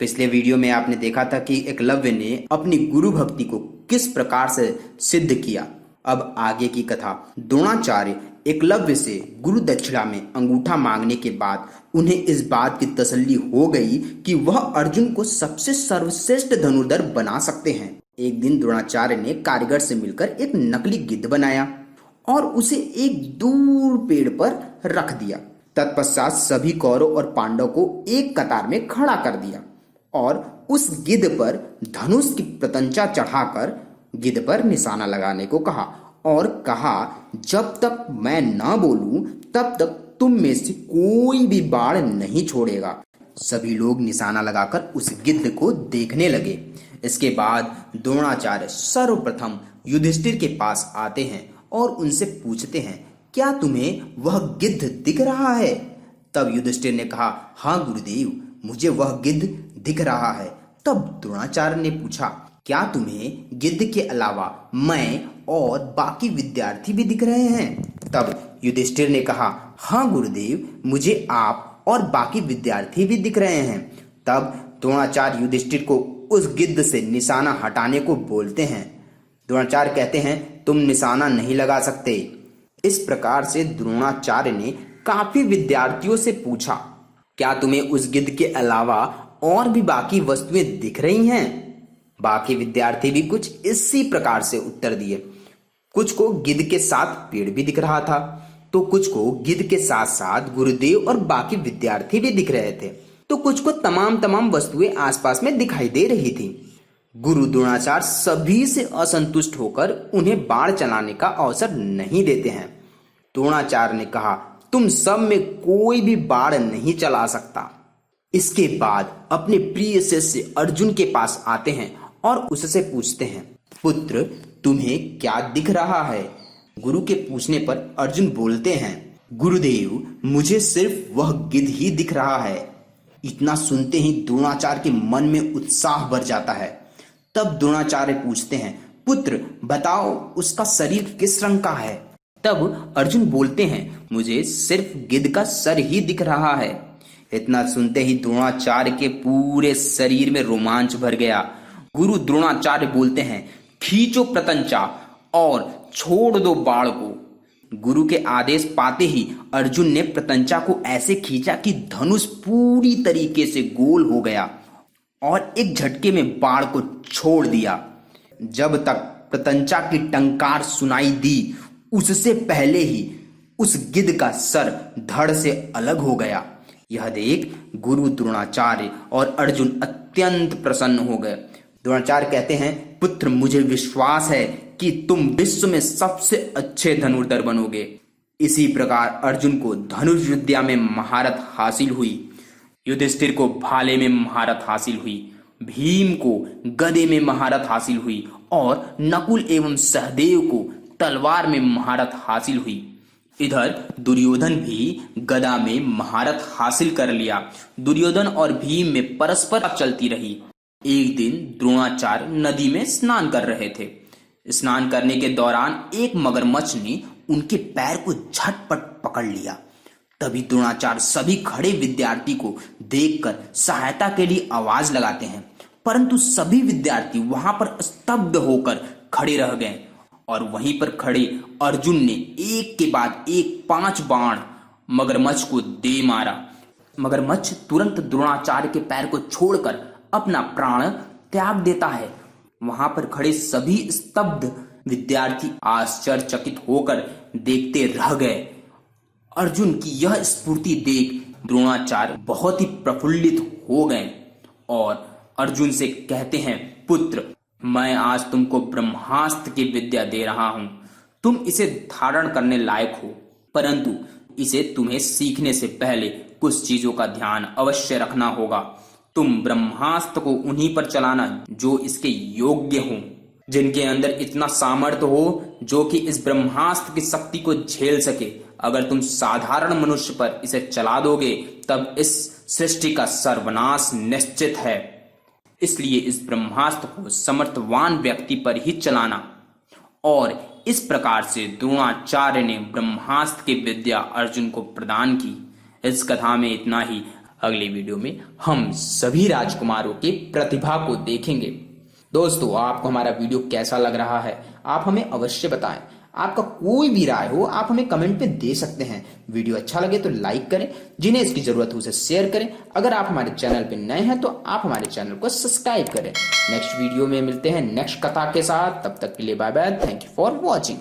पिछले वीडियो में आपने देखा था कि एकलव्य ने अपनी गुरु भक्ति को किस प्रकार से सिद्ध किया। अब आगे की कथा। द्रोणाचार्य एकलव्य से गुरु दक्षिणा में अंगूठा मांगने के बाद उन्हें इस बात की तसल्ली हो गई कि वह अर्जुन को सबसे सर्वश्रेष्ठ धनुर्धर बना सकते हैं। एक दिन द्रोणाचार्य ने कारीगर से मिलकर एक नकली गिद्ध बनाया और उसे एक दूर पेड़ पर रख दिया। तत्पश्चात सभी कौरव और पांडव को एक कतार में खड़ा कर दिया और उस गिद्ध पर धनुष की प्रतंचा चढ़ाकर गिद्ध पर निशाना लगाने को कहा और कहा, जब तक मैं ना बोलूं तब तक तुम में से कोई भी बाण नहीं छोड़ेगा। सभी लोग निशाना लगाकर उस गिद्ध को देखने लगे। इसके बाद द्रोणाचार्य सर्वप्रथम युधिष्ठिर के पास आते हैं और उनसे पूछते हैं, क्या तुम्हें वह गिद्ध दिख रहा है? तब युधिष्ठिर ने कहा, हाँ गुरुदेव, मुझे वह गिद्ध दिख रहा है। तब द्रोणाचार्य ने पूछा, क्या तुम्हें गिद्ध के अलावा मैं और बाकी विद्यार्थी भी दिख रहे हैं? तब युधिष्ठिर ने कहा, हाँ गुरुदेव, मुझे आप और बाकी विद्यार्थी भी दिख रहे हैं। तब द्रोणाचार्य युधिष्ठिर को उस गिद्ध से निशाना हटाने को बोलते हैं। द्रोणाचार्य कहते हैं, तुम निशाना नहीं लगा सकते। इस प्रकार से द्रोणाचार्य ने काफी विद्यार्थियों से पूछा, क्या तुम्हें उस गिद्ध के अलावा और भी बाकी वस्तुएं दिख रही हैं? बाकी विद्यार्थी भी कुछ इसी प्रकार से उत्तर दिए। कुछ को गिद्ध के साथ पेड़ भी दिख रहा था, तो कुछ को गिद्ध के साथ साथ गुरुदेव और बाकी विद्यार्थी भी दिख रहे थे, तो कुछ को तमाम वस्तुएं आसपास में दिखाई दे रही थी। गुरु द्रोणाचार्य सभी से असंतुष्ट होकर उन्हें बाण चलाने का अवसर नहीं देते हैं। द्रोणाचार्य ने कहा, तुम सब में कोई भी बाण नहीं चला सकता। इसके बाद अपने प्रिय शिष्य अर्जुन के पास आते हैं और उससे पूछते हैं, पुत्र, तुम्हें क्या दिख रहा है? गुरु के पूछने पर अर्जुन बोलते हैं, गुरुदेव, मुझे सिर्फ वह गिद्ध ही दिख रहा है। इतना सुनते ही द्रोणाचार्य के मन में उत्साह भर जाता है। तब द्रोणाचार्य पूछते हैं, पुत्र, बताओ उसका शरीर किस रंग का है? तब अर्जुन बोलते हैं, मुझे सिर्फ गिद्ध का सर ही दिख रहा है। इतना सुनते ही द्रोणाचार्य के पूरे शरीर में रोमांच भर गया। गुरु द्रोणाचार्य बोलते हैं, खींचो प्रतंचा और छोड़ दो बाण को। गुरु के आदेश पाते ही अर्जुन ने प्रतंचा को ऐसे खींचा कि धनुष पूरी तरीके से गोल हो गया और एक झटके में बाण को छोड़ दिया। जब तक प्रतंचा की टंकार सुनाई दी, उससे पहले ही उस गिद्ध का सर धड़ से अलग हो गया। यह देख गुरु द्रोणाचार्य और अर्जुन अत्यंत प्रसन्न हो गए। द्रोणाचार्य कहते हैं, पुत्र, मुझे विश्वास है कि तुम विश्व में सबसे अच्छे धनुर्धर बनोगे। इसी प्रकार अर्जुन को धनुष विद्या में महारत हासिल हुई, युधिष्ठिर को भाले में महारत हासिल हुई, भीम को गदे में महारत हासिल हुई और नकुल एवं सहदेव को तलवार में महारत हासिल हुई। इधर दुर्योधन भी गदा में महारत हासिल कर लिया। दुर्योधन और भीम में परस्पर चलती रही। एक दिन द्रोणाचार्य नदी में स्नान कर रहे थे। स्नान करने के दौरान एक मगरमच्छ ने उनके पैर को झटपट पकड़ लिया। तभी द्रोणाचार्य सभी खड़े विद्यार्थी को देखकर सहायता के लिए आवाज लगाते हैं, परंतु सभी विद्यार्थी वहां पर स्तब्ध होकर खड़े रह गए और वहीं पर खड़े अर्जुन ने एक के बाद एक 5 बाण मगरमच्छ को दे मारा। मगरमच्छ तुरंत द्रोणाचार्य के पैर को छोड़कर अपना प्राण त्याग देता है। वहां पर खड़े सभी स्तब्ध विद्यार्थी आश्चर्यचकित होकर देखते रह गए। अर्जुन की यह स्फूर्ति देख द्रोणाचार्य बहुत ही प्रफुल्लित हो गए और अर्जुन से कहते हैं, पुत्र, मैं आज तुमको ब्रह्मास्त्र की विद्या दे रहा हूं। तुम इसे धारण करने लायक हो, परंतु इसे तुम्हें सीखने से पहले कुछ चीजों का ध्यान अवश्य रखना होगा। तुम ब्रह्मास्त्र को उन्हीं पर चलाना जो इसके योग्य हों, जिनके अंदर इतना सामर्थ्य हो जो कि इस ब्रह्मास्त्र की शक्ति को झेल सके। अगर तुम साधारण मनुष्य पर इसे चला दोगे तब इस सृष्टि का सर्वनाश निश्चित है। इसलिए इस ब्रह्मास्त्र को समर्थवान व्यक्ति पर ही चलाना। और इस प्रकार से द्रोणाचार्य ने ब्रह्मास्त्र की विद्या अर्जुन को प्रदान की। इस कथा में इतना ही। अगली वीडियो में हम सभी राजकुमारों की प्रतिभा को देखेंगे। दोस्तों, आपको हमारा वीडियो कैसा लग रहा है आप हमें अवश्य बताएं। आपका कोई भी राय हो आप हमें कमेंट में दे सकते हैं। वीडियो अच्छा लगे तो लाइक करें, जिन्हें इसकी जरूरत हो उसे शेयर करें। अगर आप हमारे चैनल पर नए हैं तो आप हमारे चैनल को सब्सक्राइब करें। नेक्स्ट वीडियो में मिलते हैं नेक्स्ट कथा के साथ। तब तक के लिए bye bye. Thank you for watching.